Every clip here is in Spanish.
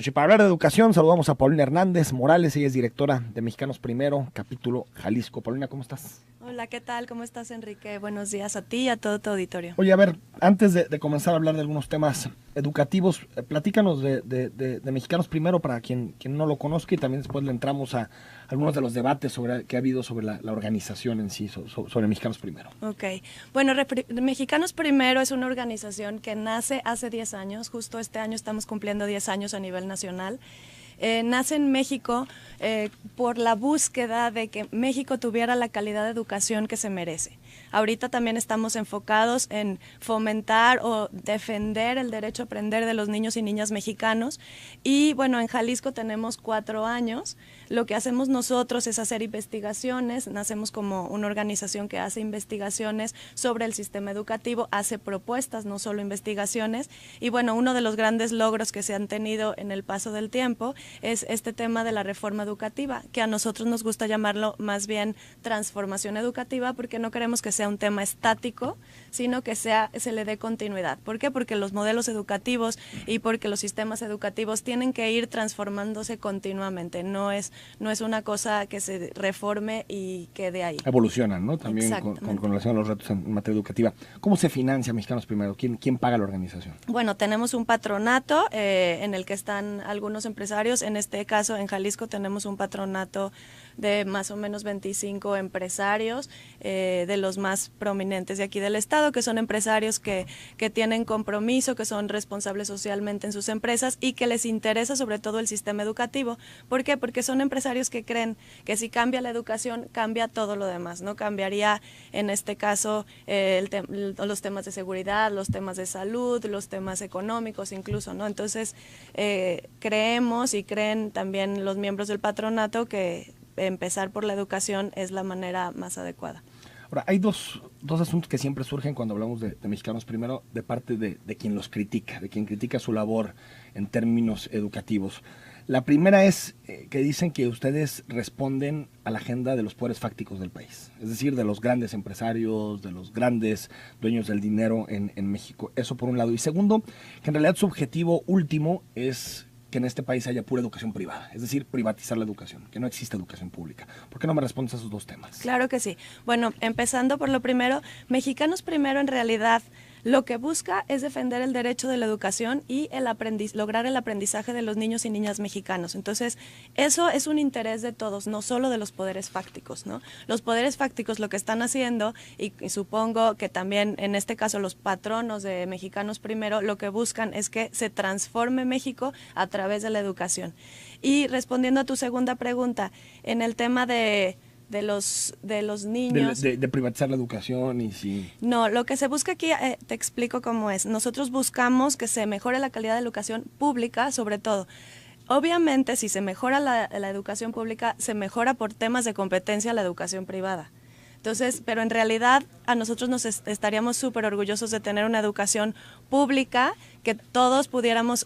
Y para hablar de educación, saludamos a Paulina Hernández Morales, ella es directora de Mexicanos Primero, capítulo Jalisco. Paulina, ¿cómo estás? Hola, ¿qué tal? ¿Cómo estás, Enrique? Buenos días a ti y a todo tu auditorio. Oye, a ver, antes de comenzar a hablar de algunos temas educativos, platícanos de Mexicanos Primero para quien no lo conozca, y también después le entramos a algunos de los debates que ha habido sobre la organización en sí, sobre Mexicanos Primero. Ok, bueno, Mexicanos Primero es una organización que nace hace 10 años, justo este año estamos cumpliendo 10 años a nivel nacional. Nace en México por la búsqueda de que México tuviera la calidad de educación que se merece. Ahorita también estamos enfocados en fomentar o defender el derecho a aprender de los niños y niñas mexicanos. Y bueno, en Jalisco tenemos 4 años. Lo que hacemos nosotros es hacer investigaciones. Nacemos como una organización que hace investigaciones sobre el sistema educativo, hace propuestas, no solo investigaciones. Y bueno, uno de los grandes logros que se han tenido en el paso del tiempo es este tema de la reforma educativa, que a nosotros nos gusta llamarlo más bien transformación educativa, porque no queremos que sea un tema estático, sino que se le dé continuidad. ¿Por qué? Porque los modelos educativos y porque los sistemas educativos tienen que ir transformándose continuamente. No es una cosa que se reforme y quede ahí. Evolucionan, ¿no? También con relación a los retos en materia educativa. ¿Cómo se financia Mexicanos Primero? ¿Quién paga la organización? Bueno, tenemos un patronato en el que están algunos empresarios. En este caso, en Jalisco, tenemos un patronato de más o menos 25 empresarios, de los más prominentes de aquí del estado, que son empresarios que tienen compromiso, que son responsables socialmente en sus empresas y que les interesa sobre todo el sistema educativo. ¿Por qué? Porque son empresarios que creen que si cambia la educación, cambia todo lo demás, ¿no? Cambiaría, en este caso, los temas de seguridad, los temas de salud, los temas económicos incluso, ¿no? Entonces, creemos y creen también los miembros del patronato que empezar por la educación es la manera más adecuada. Ahora, hay dos asuntos que siempre surgen cuando hablamos de Mexicanos Primero, de parte de quien los critica, de quien critica su labor en términos educativos. La primera es que dicen que ustedes responden a la agenda de los poderes fácticos del país, es decir, de los grandes empresarios, de los grandes dueños del dinero en México. Eso por un lado. Y segundo, que en realidad su objetivo último es que en este país haya pura educación privada, es decir, privatizar la educación, que no exista educación pública. ¿Por qué no me respondes a esos dos temas? Claro que sí. Bueno, empezando por lo primero, Mexicanos Primero en realidad lo que busca es defender el derecho de la educación y lograr el aprendizaje de los niños y niñas mexicanos. Entonces, eso es un interés de todos, no solo de los poderes fácticos, ¿no? Los poderes fácticos lo que están haciendo, y supongo que también en este caso los patronos de Mexicanos Primero, lo que buscan es que se transforme México a través de la educación. Y respondiendo a tu segunda pregunta, en el tema de los niños. De privatizar la educación y sí. No, lo que se busca aquí, te explico cómo es. Nosotros buscamos que se mejore la calidad de la educación pública, sobre todo. Obviamente, si se mejora la educación pública, se mejora por temas de competencia la educación privada. Entonces, pero en realidad a nosotros nos estaríamos súper orgullosos de tener una educación pública, que todos pudiéramos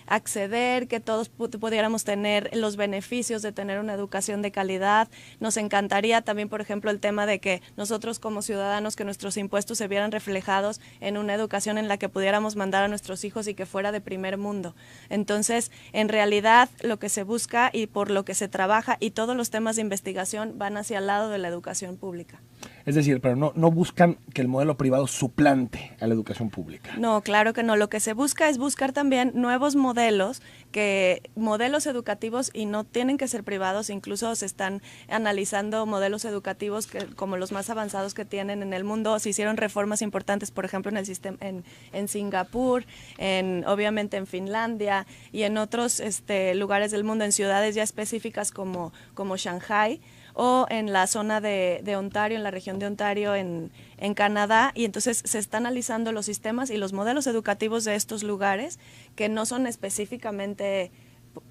acceder, que todos pudiéramos tener los beneficios de tener una educación de calidad. Nos encantaría también, por ejemplo, el tema de que nosotros como ciudadanos, que nuestros impuestos se vieran reflejados en una educación en la que pudiéramos mandar a nuestros hijos y que fuera de primer mundo. Entonces, en realidad, lo que se busca y por lo que se trabaja y todos los temas de investigación van hacia el lado de la educación pública. Es decir, pero no buscan que el modelo privado suplante a la educación pública. No, claro que no. Lo que se busca es buscar también nuevos modelos educativos, y no tienen que ser privados. Incluso se están analizando modelos educativos como los más avanzados que tienen en el mundo. Se hicieron reformas importantes, por ejemplo, en el sistema en Singapur, obviamente en Finlandia y en otros lugares del mundo, en ciudades ya específicas como Shanghái, o en la zona de Ontario, en la región de Ontario, en Canadá, y entonces se están analizando los sistemas y los modelos educativos de estos lugares, que no son específicamente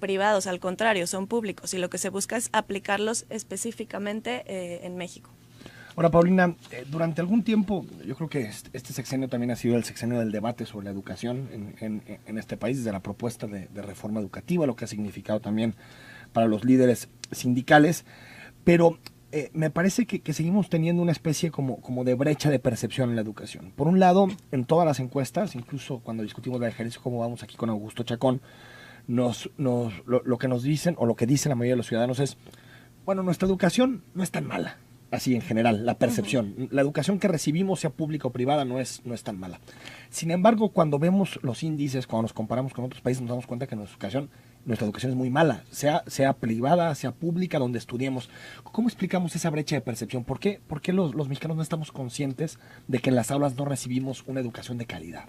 privados, al contrario, son públicos, y lo que se busca es aplicarlos específicamente en México. Ahora, Paulina, durante algún tiempo, yo creo que este sexenio también ha sido el sexenio del debate sobre la educación en este país, desde la propuesta de reforma educativa, lo que ha significado también para los líderes sindicales. Pero me parece que seguimos teniendo una especie como de brecha de percepción en la educación. Por un lado, en todas las encuestas, incluso cuando discutimos la de Jalisco, como vamos aquí con Augusto Chacón, lo que nos dicen, o lo que dicen la mayoría de los ciudadanos es, bueno, nuestra educación no es tan mala, así en general, la percepción. La educación que recibimos, sea pública o privada, no es tan mala. Sin embargo, cuando vemos los índices, cuando nos comparamos con otros países, nos damos cuenta que nuestra educación es muy mala, sea privada, sea pública, donde estudiemos. ¿Cómo explicamos esa brecha de percepción? ¿Por qué los mexicanos no estamos conscientes de que en las aulas no recibimos una educación de calidad?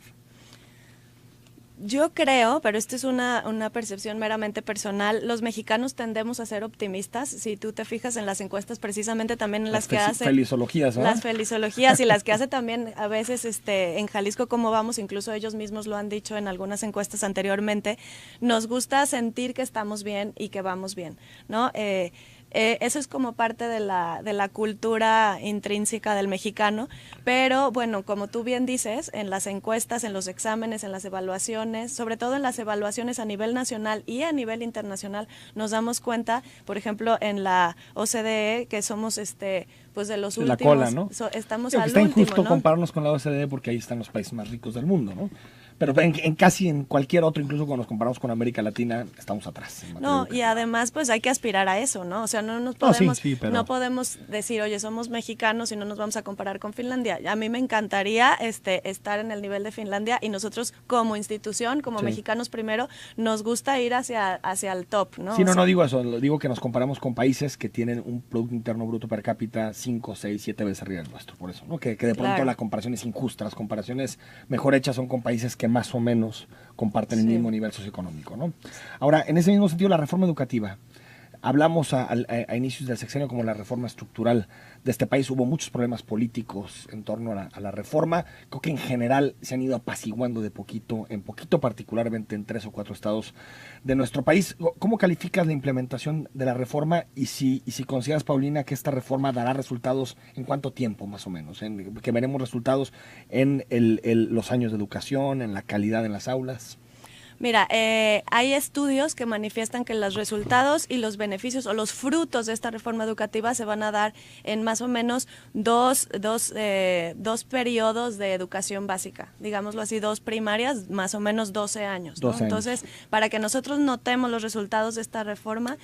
Yo creo, pero esto es una percepción meramente personal, los mexicanos tendemos a ser optimistas. Si tú te fijas en las encuestas, precisamente también en las que hace... Felizologías, ¿verdad? Las felizologías y las que hace también a veces en Jalisco Cómo Vamos, incluso ellos mismos lo han dicho en algunas encuestas anteriormente, nos gusta sentir que estamos bien y que vamos bien, ¿no? Eso es como parte de la cultura intrínseca del mexicano, pero bueno, como tú bien dices, en las encuestas, en los exámenes, en las evaluaciones, sobre todo en las evaluaciones a nivel nacional y a nivel internacional, nos damos cuenta, por ejemplo, en la OCDE, que somos pues de los últimos. La cola, ¿no? Estamos al último, está injusto, ¿no? Compararnos con la OCDE porque ahí están los países más ricos del mundo, ¿no? Pero casi en cualquier otro, incluso cuando nos comparamos con América Latina, estamos atrás. No, y además pues hay que aspirar a eso, ¿no? O sea, no podemos decir, oye, somos mexicanos y no nos vamos a comparar con Finlandia. A mí me encantaría estar en el nivel de Finlandia, y nosotros como institución, como mexicanos primero, nos gusta ir hacia el top, ¿no? Sí, no digo eso, digo que nos comparamos con países que tienen un Producto Interno Bruto per cápita 5, 6, 7 veces arriba del nuestro, por eso, ¿no? Que de pronto la comparación es injusta. Las comparaciones mejor hechas son con países que más o menos comparten el mismo nivel socioeconómico, ¿no? Ahora, en ese mismo sentido, la reforma educativa. Hablamos a inicios del sexenio como la reforma estructural de este país. Hubo muchos problemas políticos en torno a la reforma. Creo que en general se han ido apaciguando de poquito, particularmente en 3 o 4 estados de nuestro país. ¿Cómo calificas la implementación de la reforma y si consideras, Paulina, que esta reforma dará resultados en cuánto tiempo más o menos? Que veremos resultados en los años de educación, en la calidad en las aulas. Mira, hay estudios que manifiestan que los resultados y los beneficios o los frutos de esta reforma educativa se van a dar en más o menos dos periodos de educación básica, digámoslo así, 2 primarias, más o menos 12 años, ¿no? 12 años. Entonces, para que nosotros notemos los resultados de esta reforma,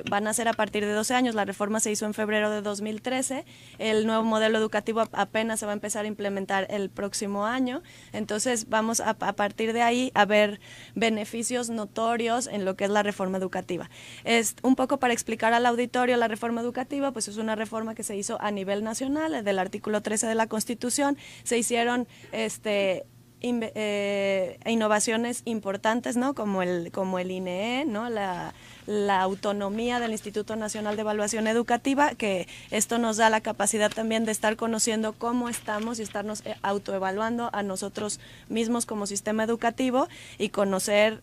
van a ser a partir de 12 años. La reforma se hizo en febrero de 2013, el nuevo modelo educativo apenas se va a empezar a implementar el próximo año, entonces vamos a partir de ahí a ver beneficios notorios en lo que es la reforma educativa. Es un poco para explicar al auditorio, la reforma educativa pues es una reforma que se hizo a nivel nacional, del artículo 13 de la Constitución. Se hicieron innovaciones importantes, ¿no? Como el INEE, ¿no? La autonomía del Instituto Nacional de Evaluación Educativa, que esto nos da la capacidad también de estar conociendo cómo estamos y estarnos autoevaluando a nosotros mismos como sistema educativo y conocer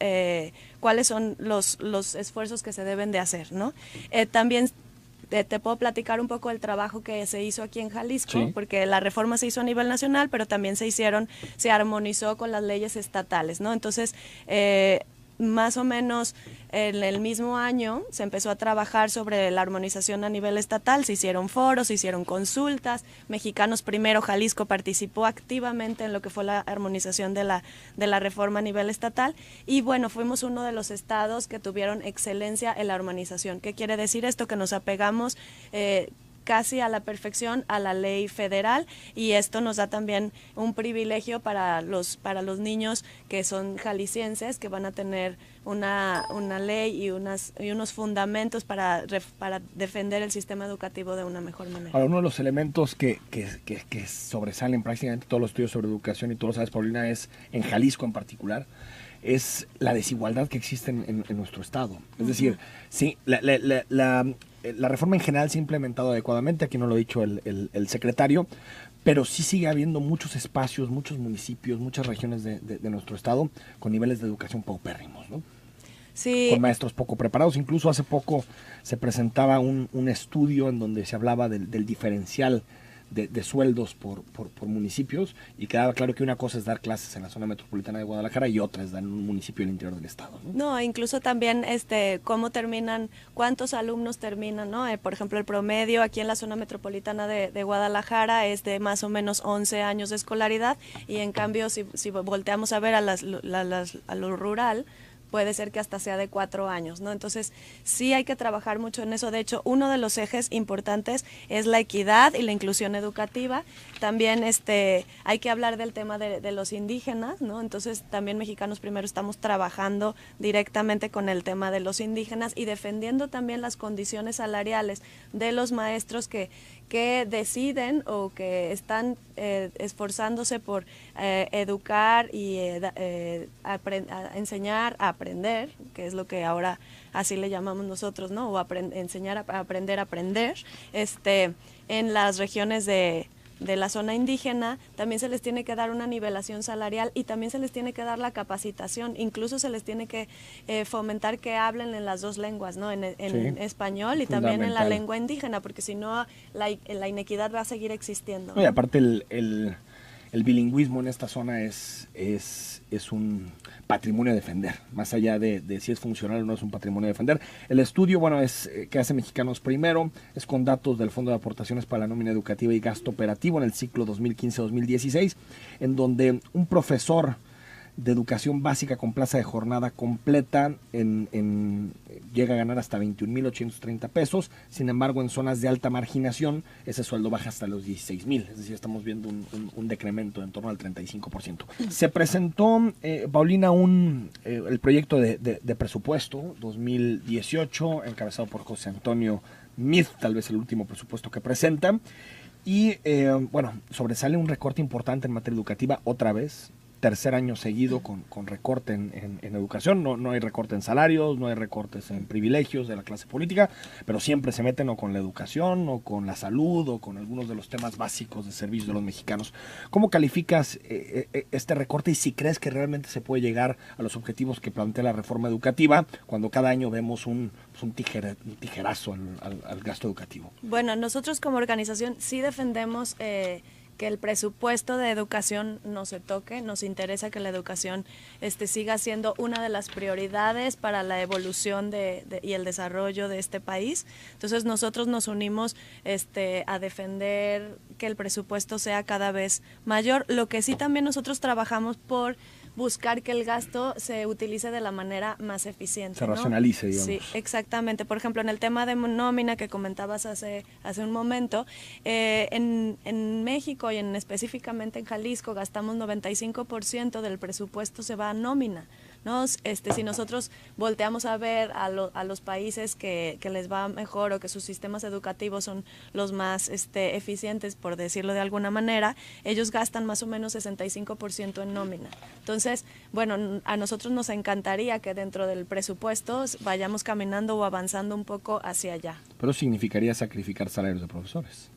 cuáles son los esfuerzos que se deben de hacer, ¿no? También te puedo platicar un poco el trabajo que se hizo aquí en Jalisco, sí, porque la reforma se hizo a nivel nacional, pero también se armonizó con las leyes estatales, ¿no? Entonces, más o menos en el mismo año se empezó a trabajar sobre la armonización a nivel estatal, se hicieron foros, se hicieron consultas. Mexicanos Primero Jalisco participó activamente en lo que fue la armonización de la reforma a nivel estatal, y bueno, fuimos uno de los estados que tuvieron excelencia en la armonización. ¿Qué quiere decir esto? Que nos apegamos casi a la perfección a la ley federal, y esto nos da también un privilegio para los niños que son jaliscienses, que van a tener una ley y unos fundamentos para defender el sistema educativo de una mejor manera. Ahora, uno de los elementos que sobresalen prácticamente todos los estudios sobre educación, y tú lo sabes, Paulina, es en Jalisco en particular, es la desigualdad que existe en nuestro estado. Es decir, sí, la reforma en general se ha implementado adecuadamente, aquí no lo ha dicho el secretario, pero sí sigue habiendo muchos espacios, muchos municipios, muchas regiones de nuestro estado con niveles de educación paupérrimos, ¿no? Sí. Con maestros poco preparados. Incluso hace poco se presentaba un estudio en donde se hablaba del diferencial de sueldos por municipios, y quedaba claro que una cosa es dar clases en la zona metropolitana de Guadalajara y otra es dar en un municipio del interior del estado, ¿no? No, incluso también cómo terminan, cuántos alumnos terminan, ¿no? Por ejemplo, el promedio aquí en la zona metropolitana de Guadalajara es de más o menos 11 años de escolaridad, y en cambio si volteamos a ver a lo rural, puede ser que hasta sea de 4 años, ¿no? Entonces, sí hay que trabajar mucho en eso. De hecho, uno de los ejes importantes es la equidad y la inclusión educativa. También hay que hablar del tema de los indígenas, ¿no? Entonces, también Mexicanos Primero estamos trabajando directamente con el tema de los indígenas y defendiendo también las condiciones salariales de los maestros que deciden o que están esforzándose por educar y enseñar a aprender, que es lo que ahora así le llamamos nosotros, ¿no? O enseñar a aprender, en las regiones de la zona indígena. También se les tiene que dar una nivelación salarial y también se les tiene que dar la capacitación, incluso se les tiene que fomentar que hablen en las dos lenguas, ¿no? En español y también en la lengua indígena, porque si no la inequidad va a seguir existiendo, ¿no? Y aparte el bilingüismo en esta zona es un patrimonio a defender, más allá de si es funcional o no, es un patrimonio a defender. El estudio, bueno, es que hace Mexicanos Primero, es con datos del Fondo de Aportaciones para la Nómina Educativa y Gasto Operativo en el ciclo 2015-2016, en donde un profesor de educación básica con plaza de jornada completa llega a ganar hasta 21,830 pesos. Sin embargo, en zonas de alta marginación, ese sueldo baja hasta los 16,000. Es decir, estamos viendo un decremento en torno al 35%. Se presentó, Paulina, el proyecto de presupuesto 2018, encabezado por José Antonio Meade, tal vez el último presupuesto que presenta. Y, bueno, sobresale un recorte importante en materia educativa otra vez. Tercer año seguido con recorte en educación. No hay recorte en salarios, no hay recortes en privilegios de la clase política, pero siempre se meten o con la educación o con la salud o con algunos de los temas básicos de servicio de los mexicanos. ¿Cómo calificas este recorte y si crees que realmente se puede llegar a los objetivos que plantea la reforma educativa cuando cada año vemos un tijerazo al gasto educativo? Bueno, nosotros como organización sí defendemos que el presupuesto de educación no se toque. Nos interesa que la educación siga siendo una de las prioridades para la evolución y el desarrollo de este país. Entonces nosotros nos unimos a defender que el presupuesto sea cada vez mayor. Lo que sí también nosotros trabajamos por buscar que el gasto se utilice de la manera más eficiente, se ¿no? racionalice, digamos. Sí, exactamente. Por ejemplo, en el tema de nómina que comentabas hace un momento, en México y específicamente en Jalisco gastamos 95% del presupuesto se va a nómina, ¿no? Si nosotros volteamos a ver a los países que les va mejor o que sus sistemas educativos son los más eficientes, por decirlo de alguna manera, ellos gastan más o menos 65% en nómina. Entonces, bueno, a nosotros nos encantaría que dentro del presupuesto vayamos caminando o avanzando un poco hacia allá. Pero significaría sacrificar salarios de profesores.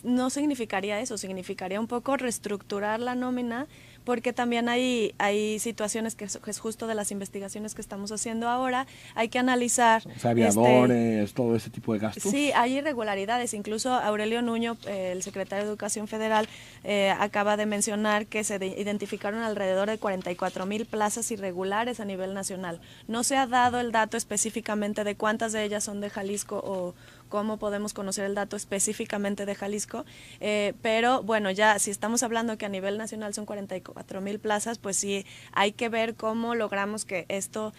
No significaría eso, significaría un poco reestructurar la nómina, porque también hay situaciones que es justo de las investigaciones que estamos haciendo ahora, hay que analizar... O sea, aviadores, todo ese tipo de gastos. Sí, hay irregularidades, incluso Aurelio Nuño, el secretario de Educación Federal, acaba de mencionar que se identificaron alrededor de 44,000 plazas irregulares a nivel nacional. No se ha dado el dato específicamente de cuántas de ellas son de Jalisco o cómo podemos conocer el dato específicamente de Jalisco, pero bueno, ya si estamos hablando que a nivel nacional son 44,000 plazas, pues sí hay que ver cómo logramos que esto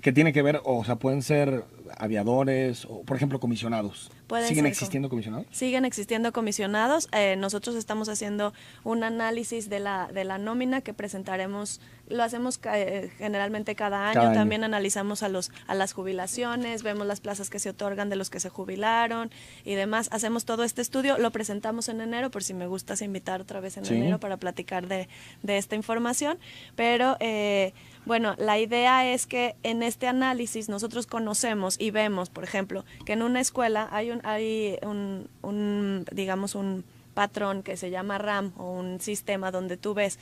¿Qué tiene que ver? O sea, pueden ser aviadores o, por ejemplo, comisionados. ¿Siguen existiendo comisionados? Siguen existiendo comisionados. Nosotros estamos haciendo un análisis de la nómina que presentaremos, lo hacemos generalmente cada año. También analizamos a las jubilaciones, vemos las plazas que se otorgan de los que se jubilaron y demás. Hacemos todo este estudio, lo presentamos en enero, por si me gustas invitar otra vez en enero para platicar de esta información. Pero bueno, la idea es que en este análisis nosotros conocemos y vemos, por ejemplo, que en una escuela hay digamos, un patrón que se llama RAM o un sistema donde tú ves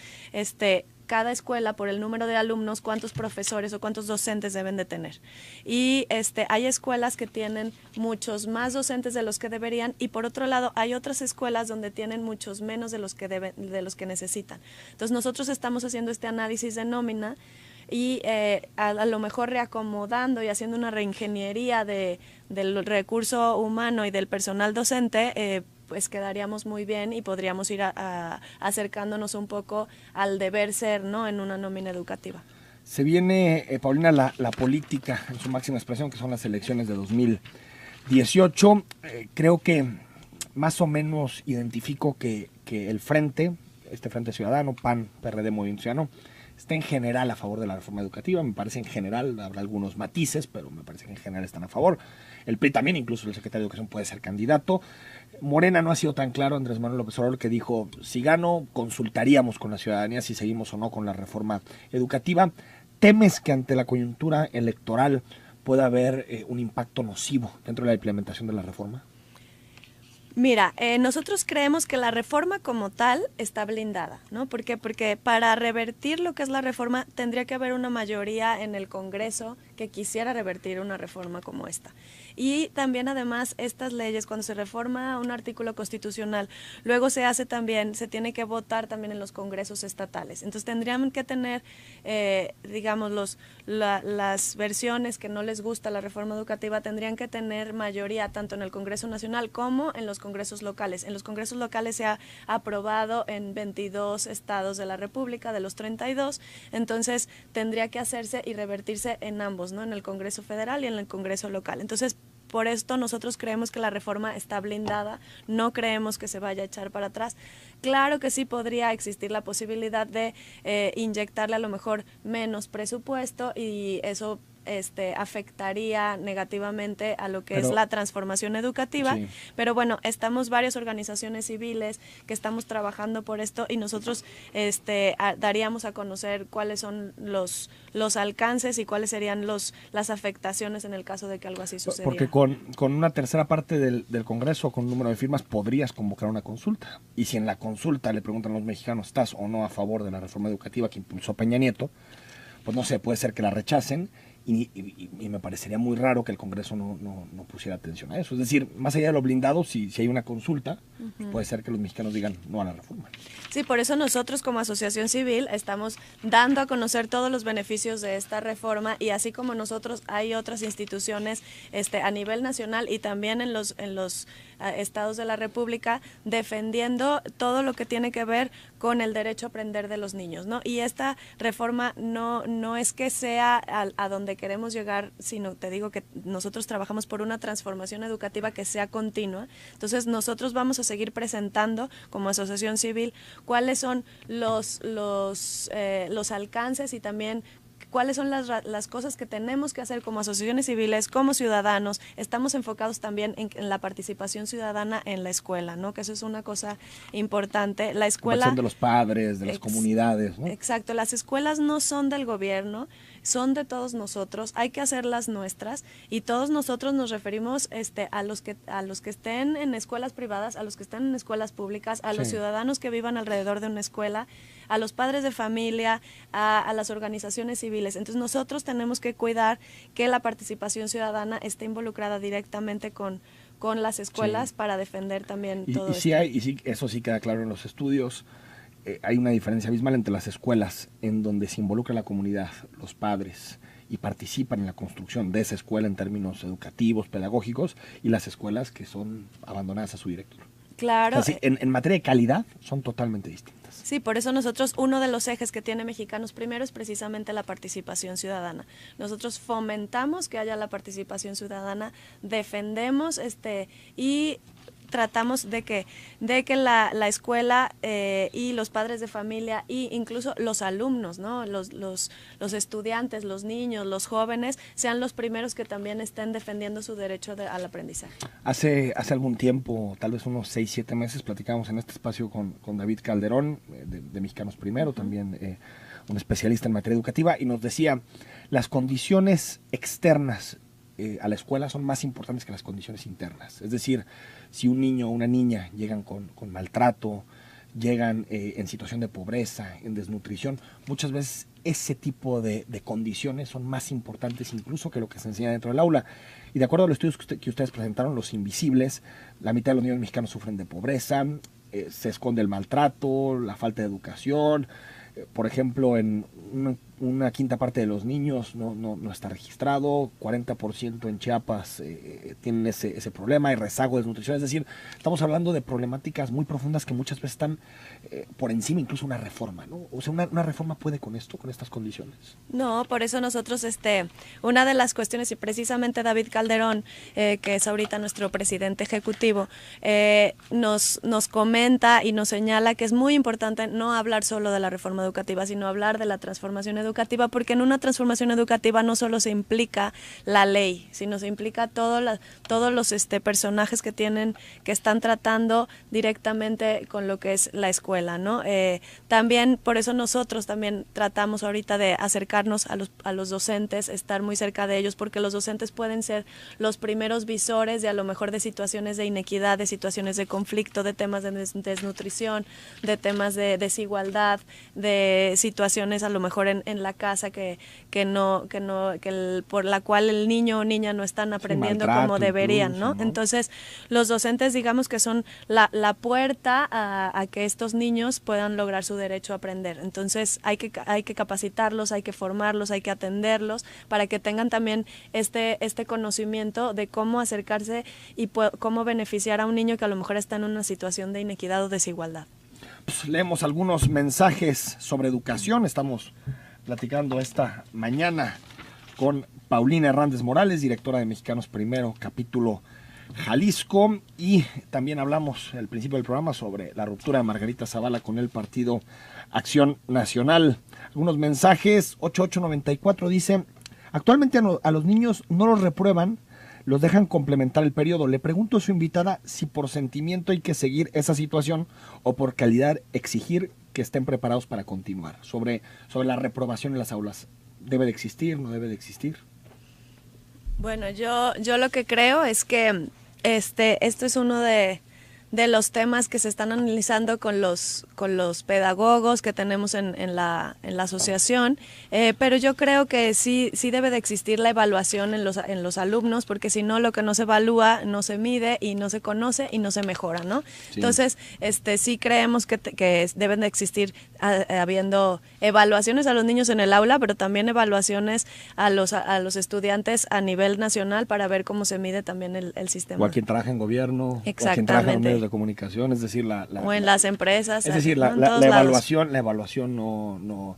cada escuela por el número de alumnos cuántos profesores o cuántos docentes deben de tener. Y hay escuelas que tienen muchos más docentes de los que deberían, y por otro lado hay otras escuelas donde tienen muchos menos de los que necesitan. Entonces nosotros estamos haciendo este análisis de nómina y a lo mejor reacomodando y haciendo una reingeniería del recurso humano y del personal docente, pues quedaríamos muy bien y podríamos ir acercándonos un poco al deber ser, ¿no?, en una nómina educativa. Se viene, Paulina, la política en su máxima expresión, que son las elecciones de 2018. Creo que más o menos identifico que el Frente, este Frente Ciudadano, PAN, PRD, Movimiento Ciudadano, está en general a favor de la reforma educativa. Me parece en general, habrá algunos matices, pero me parece que en general están a favor. El PRI también, incluso el secretario de Educación puede ser candidato. Morena no ha sido tan claro, Andrés Manuel López Obrador, que dijo, si gano, consultaríamos con la ciudadanía si seguimos o no con la reforma educativa. ¿Temes que ante la coyuntura electoral pueda haber un impacto nocivo dentro de la implementación de la reforma? Mira, nosotros creemos que la reforma como tal está blindada, ¿no? ¿Por qué? Porque para revertir lo que es la reforma tendría que haber una mayoría en el Congreso que quisiera revertir una reforma como esta. Y también además estas leyes, cuando se reforma un artículo constitucional, luego se tiene que votar también en los congresos estatales. Entonces tendrían que tener, digamos, las versiones que no les gusta la reforma educativa, tendrían que tener mayoría tanto en el Congreso Nacional como en los congresos locales. En los congresos locales se ha aprobado en 22 estados de la República, de los 32, entonces tendría que hacerse y revertirse en ambos, ¿no? En el Congreso Federal y en el Congreso local. Entonces, por esto nosotros creemos que la reforma está blindada, no creemos que se vaya a echar para atrás. Claro que sí podría existir la posibilidad de inyectarle a lo mejor menos presupuesto y eso afectaría negativamente a lo que es la transformación educativa, sí. Pero bueno, estamos varias organizaciones civiles que estamos trabajando por esto y nosotros daríamos a conocer cuáles son los alcances y cuáles serían las afectaciones en el caso de que algo así sucediera. Porque con una tercera parte del Congreso, con un número de firmas, podrías convocar una consulta. Y si en la consulta le preguntan a los mexicanos, ¿estás o no a favor de la reforma educativa que impulsó Peña Nieto? Pues no sé, puede ser que la rechacen. Y me parecería muy raro que el Congreso no pusiera atención a eso. Es decir, más allá de lo blindado, si hay una consulta, puede ser que los mexicanos digan no a la reforma. Sí, por eso nosotros como asociación civil estamos dando a conocer todos los beneficios de esta reforma y así como nosotros hay otras instituciones a nivel nacional y también en los estados de la República defendiendo todo lo que tiene que ver con el derecho a aprender de los niños, ¿no? Y esta reforma no es que sea a donde queremos llegar, sino te digo que nosotros trabajamos por una transformación educativa que sea continua. Entonces nosotros vamos a seguir presentando como asociación civil cuáles son los alcances y también cuáles son las cosas que tenemos que hacer como asociaciones civiles, como ciudadanos. Estamos enfocados también en la participación ciudadana en la escuela, ¿no? Que eso es una cosa importante. La escuela de los padres, de las comunidades, ¿no? Exacto, las escuelas no son del gobierno, son de todos nosotros, hay que hacerlas nuestras y todos nosotros nos referimos a los que estén en escuelas privadas, a los que estén en escuelas públicas, a los ciudadanos que vivan alrededor de una escuela, a los padres de familia, a las organizaciones civiles. Entonces nosotros tenemos que cuidar que la participación ciudadana esté involucrada directamente con las escuelas para defender también todo esto. Y sí, eso sí queda claro en los estudios. Hay una diferencia abismal entre las escuelas en donde se involucra la comunidad, los padres, y participan en la construcción de esa escuela en términos educativos, pedagógicos, y las escuelas que son abandonadas a su director. Claro. O sea, sí, en materia de calidad son totalmente distintas. Sí, por eso nosotros, uno de los ejes que tiene Mexicanos Primero es precisamente la participación ciudadana. Nosotros fomentamos que haya la participación ciudadana, defendemos y tratamos de que la escuela y los padres de familia e incluso los alumnos, ¿no? Los estudiantes, los niños, los jóvenes, sean los primeros que también estén defendiendo su derecho al aprendizaje. Hace algún tiempo, tal vez unos 6, 7 meses, platicábamos en este espacio con David Calderón, de Mexicanos Primero, también un especialista en materia educativa, y nos decía, las condiciones externas a la escuela son más importantes que las condiciones internas. Es decir, si un niño o una niña llegan con maltrato, llegan en situación de pobreza, en desnutrición, muchas veces ese tipo de condiciones son más importantes incluso que lo que se enseña dentro del aula. Y de acuerdo a los estudios que ustedes presentaron, los invisibles, la mitad de los niños mexicanos sufren de pobreza, se esconde el maltrato, la falta de educación. Por ejemplo, en un una quinta parte de los niños no está registrado, 40% en Chiapas tienen ese problema, hay rezago de desnutrición, es decir, estamos hablando de problemáticas muy profundas que muchas veces están por encima incluso una reforma, ¿no? O sea, una reforma puede con esto, con estas condiciones. No, por eso nosotros, una de las cuestiones, y precisamente David Calderón, que es ahorita nuestro presidente ejecutivo, nos comenta y nos señala que es muy importante no hablar solo de la reforma educativa, sino hablar de la transformación educativa, porque en una transformación educativa no solo se implica la ley, sino se implica todos los personajes que están tratando directamente con lo que es la escuela, ¿no? También por eso nosotros también tratamos ahorita de acercarnos a los docentes, estar muy cerca de ellos, porque los docentes pueden ser los primeros visores de a lo mejor de situaciones de inequidad, de situaciones de conflicto, de temas de desnutrición, de temas de desigualdad, de situaciones a lo mejor en la casa por la cual el niño o niña no están aprendiendo como deberían, incluso, ¿no? Entonces, los docentes, digamos que son la puerta a que estos niños puedan lograr su derecho a aprender. Entonces, hay que capacitarlos, hay que formarlos, hay que atenderlos para que tengan también este conocimiento de cómo acercarse y cómo beneficiar a un niño que a lo mejor está en una situación de inequidad o desigualdad. Pues leemos algunos mensajes sobre educación. Estamos platicando esta mañana con Paulina Hernández Morales, directora de Mexicanos Primero, capítulo Jalisco, y también hablamos al principio del programa sobre la ruptura de Margarita Zavala con el Partido Acción Nacional. Algunos mensajes. 8894 dice: actualmente a los niños no los reprueban, los dejan complementar el periodo. Le pregunto a su invitada si por sentimiento hay que seguir esa situación o por calidad exigir que estén preparados para continuar. Sobre la reprobación en las aulas, ¿debe de existir, no debe de existir? Bueno, yo lo que creo es que esto es uno de los temas que se están analizando con los pedagogos que tenemos en la asociación, pero yo creo que sí debe de existir la evaluación en los alumnos, porque si no, lo que no se evalúa no se mide y no se conoce y no se mejora, ¿no? Sí. Entonces, sí creemos que deben de existir habiendo evaluaciones a los niños en el aula, pero también evaluaciones a los estudiantes a nivel nacional para ver cómo se mide también el sistema. O a quien trabaja en gobierno, o a quien trabaja en medios de comunicación, es decir, o en las empresas. Es decir, la evaluación no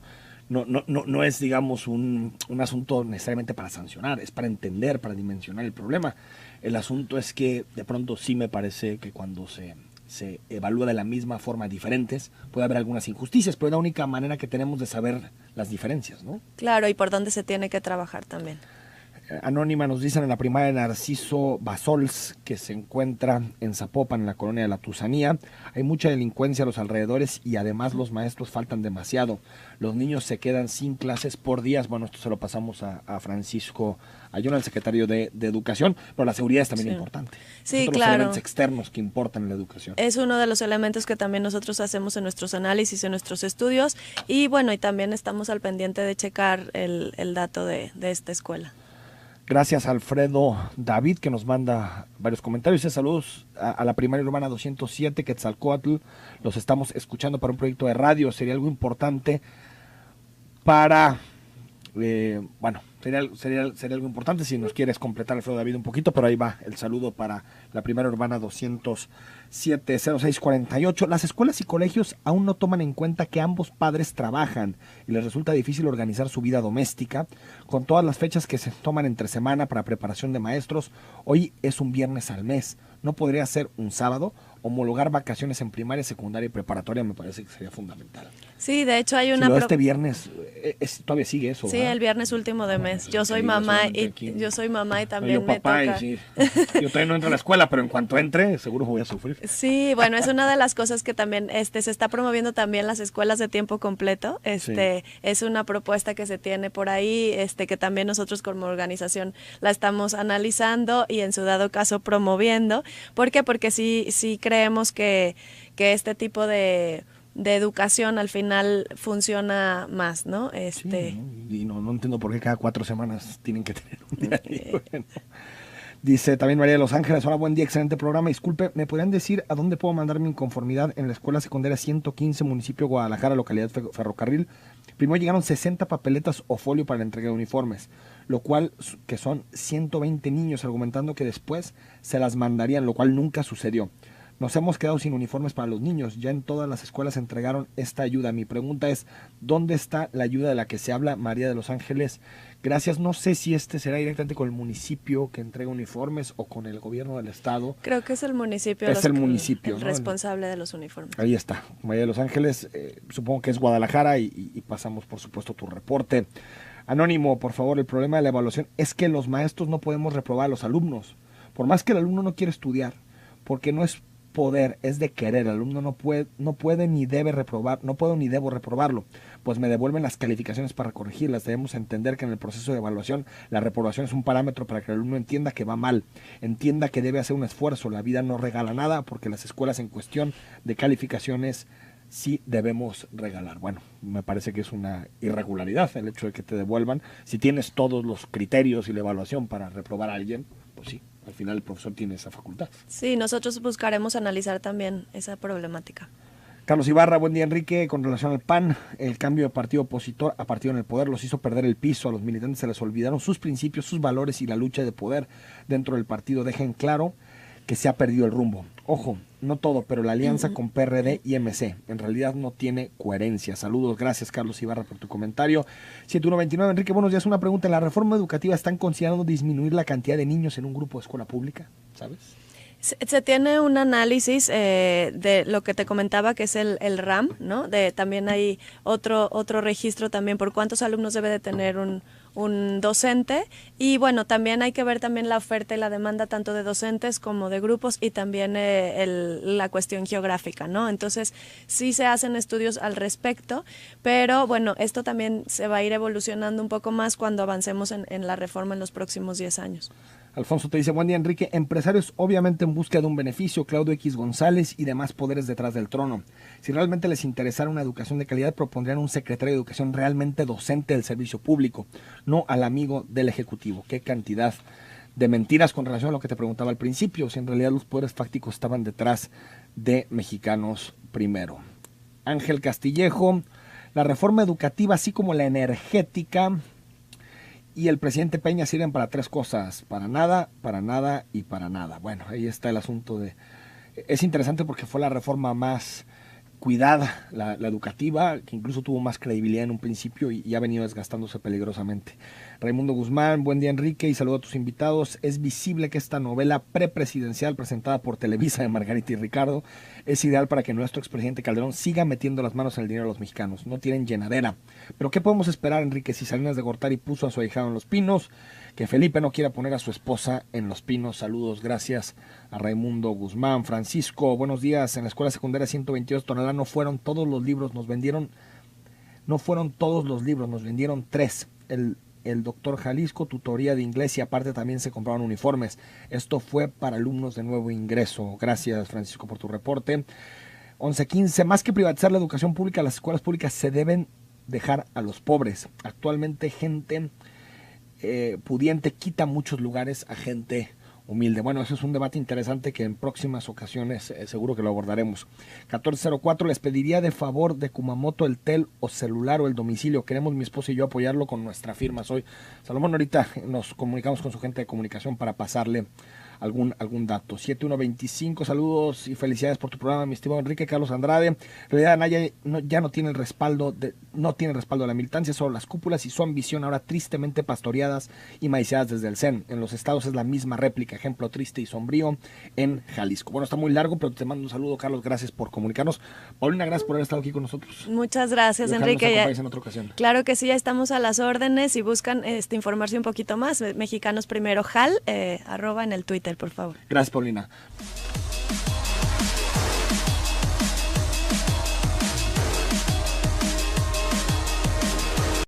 es, digamos, un asunto necesariamente para sancionar, es para entender, para dimensionar el problema. El asunto es que de pronto sí me parece que cuando se evalúa de la misma forma diferentes, puede haber algunas injusticias, pero es la única manera que tenemos de saber las diferencias, ¿no? Claro, y por dónde se tiene que trabajar también. Anónima nos dicen en la primaria Narciso Basols, que se encuentra en Zapopan, en la colonia de la Tusanía. Hay mucha delincuencia a los alrededores y además los maestros faltan demasiado. Los niños se quedan sin clases por días. Bueno, esto se lo pasamos a Francisco Ayona, el secretario de Educación, pero la seguridad es también importante. Sí, claro. Los elementos externos que importan en la educación. Es uno de los elementos que también nosotros hacemos en nuestros análisis, en nuestros estudios, y bueno, y también estamos al pendiente de checar el dato de esta escuela. Gracias a Alfredo David, que nos manda varios comentarios. Saludos a la primaria urbana 207, Quetzalcóatl. Los estamos escuchando para un proyecto de radio. Sería algo importante para... sería algo importante si nos quieres completar, Alfredo David, un poquito, pero ahí va el saludo para la primaria urbana 207 0648. Las escuelas y colegios aún no toman en cuenta que ambos padres trabajan y les resulta difícil organizar su vida doméstica con todas las fechas que se toman entre semana para preparación de maestros. Hoy es un viernes al mes, no podría ser un sábado. Homologar vacaciones en primaria, secundaria y preparatoria me parece que sería fundamental. Sí, de hecho hay una... Si este viernes, todavía sigue eso, sí, ¿verdad? El viernes último de mes. Yo soy mamá y también yo papá, me toca. Sí. Yo todavía no entro a la escuela, pero en cuanto entre, seguro voy a sufrir. Sí, bueno, es una de las cosas que también se está promoviendo también las escuelas de tiempo completo. Sí. Es una propuesta que se tiene por ahí, que también nosotros como organización la estamos analizando y en su dado caso promoviendo. ¿Por qué? Porque sí creemos que este tipo de educación al final funciona más, ¿no? Sí, y no entiendo por qué cada 4 semanas tienen que tener un día. Bueno. Dice también María de Los Ángeles, hola, buen día, excelente programa. Disculpe, ¿me podrían decir a dónde puedo mandar mi inconformidad en la escuela secundaria 115, municipio de Guadalajara, localidad Ferrocarril? Primero llegaron 60 papeletas o folio para la entrega de uniformes, lo cual que son 120 niños, argumentando que después se las mandarían, lo cual nunca sucedió. Nos hemos quedado sin uniformes para los niños, ya en todas las escuelas entregaron esta ayuda. Mi pregunta es, ¿dónde está la ayuda de la que se habla? María de Los Ángeles, gracias. No sé si será directamente con el municipio que entrega uniformes o con el gobierno del estado. Creo que es el municipio. Es el municipio, el responsable de los uniformes. Ahí está, María de Los Ángeles, supongo que es Guadalajara y pasamos por supuesto tu reporte. Anónimo, por favor, el problema de la evaluación es que los maestros no podemos reprobar a los alumnos. Por más que el alumno no quiera estudiar, porque no es poder, es de querer. El alumno no puede ni debe reprobar, no puedo ni debo reprobarlo, pues me devuelven las calificaciones para corregirlas. Debemos entender que en el proceso de evaluación la reprobación es un parámetro para que el alumno entienda que va mal, entienda que debe hacer un esfuerzo. La vida no regala nada, porque las escuelas en cuestión de calificaciones sí debemos regalar. Bueno, me parece que es una irregularidad el hecho de que te devuelvan. Si tienes todos los criterios y la evaluación para reprobar a alguien, pues sí, al final el profesor tiene esa facultad. Sí, nosotros buscaremos analizar también esa problemática. Carlos Ibarra, buen día, Enrique. Con relación al PAN, el cambio de partido opositor a partido en el poder los hizo perder el piso. A los militantes se les olvidaron sus principios, sus valores, y la lucha de poder dentro del partido dejen claro que se ha perdido el rumbo. Ojo, no todo, pero la alianza con PRD y MC en realidad no tiene coherencia. Saludos, gracias Carlos Ibarra por tu comentario. 7129, Enrique, buenos días. Una pregunta, ¿en la reforma educativa están considerando disminuir la cantidad de niños en un grupo de escuela pública? ¿Sabes? Se tiene un análisis de lo que te comentaba, que es el RAM, ¿no? También hay otro registro también por cuántos alumnos debe de tener un docente, y bueno, también hay que ver también la oferta y la demanda tanto de docentes como de grupos, y también la cuestión geográfica, ¿no? Entonces sí se hacen estudios al respecto, pero bueno, esto también se va a ir evolucionando un poco más cuando avancemos en la reforma en los próximos 10 años. Alfonso te dice, buen día, Enrique, empresarios obviamente en búsqueda de un beneficio, Claudio X González y demás poderes detrás del trono. Si realmente les interesara una educación de calidad, propondrían un secretario de educación realmente docente del servicio público, no al amigo del ejecutivo. Qué cantidad de mentiras con relación a lo que te preguntaba al principio, si en realidad los poderes fácticos estaban detrás de Mexicanos Primero. Ángel Castillejo, la reforma educativa así como la energética y el presidente Peña sirven para tres cosas: para nada y para nada. Bueno, ahí está el asunto de... Es interesante porque fue la reforma más cuidada, la educativa, que incluso tuvo más credibilidad en un principio y ha venido desgastándose peligrosamente. Raimundo Guzmán, buen día, Enrique, y saludo a tus invitados. Es visible que esta novela prepresidencial presentada por Televisa de Margarita y Ricardo es ideal para que nuestro expresidente Calderón siga metiendo las manos en el dinero de los mexicanos. No tienen llenadera. Pero ¿qué podemos esperar, Enrique, si Salinas de Gortari puso a su ahijado en Los Pinos? Que Felipe no quiera poner a su esposa en Los Pinos. Saludos, gracias a Raimundo Guzmán. Francisco, buenos días. En la escuela secundaria 122 Tonalá no fueron todos los libros, nos vendieron 3. El doctor Jalisco, tutoría de inglés, y aparte también se compraron uniformes. Esto fue para alumnos de nuevo ingreso. Gracias, Francisco, por tu reporte. 11:15, más que privatizar la educación pública, las escuelas públicas se deben dejar a los pobres. Actualmente gente pudiente quita muchos lugares a gente humilde. Bueno, eso es un debate interesante que en próximas ocasiones seguro que lo abordaremos. 1404, les pediría de favor de Kumamoto el tel o celular o el domicilio. Queremos mi esposa y yo apoyarlo con nuestra firma. Soy Salomón. Ahorita nos comunicamos con su gente de comunicación para pasarle algún dato. 7125, saludos y felicidades por tu programa, mi estimado Enrique. Carlos Andrade, en realidad Anaya ya no tiene el respaldo de la militancia, solo las cúpulas y su ambición ahora tristemente pastoreadas y maiciadas desde el CEN. En los estados es la misma réplica, ejemplo triste y sombrío en Jalisco. Bueno, está muy largo, pero te mando un saludo, Carlos, gracias por comunicarnos. Paulina, gracias por haber estado aquí con nosotros. Muchas gracias, Enrique. En otra ocasión. Claro que sí, ya estamos a las órdenes. Si buscan informarse un poquito más, Mexicanos Primero JAL, @ en el Twitter, por favor. Gracias, Paulina.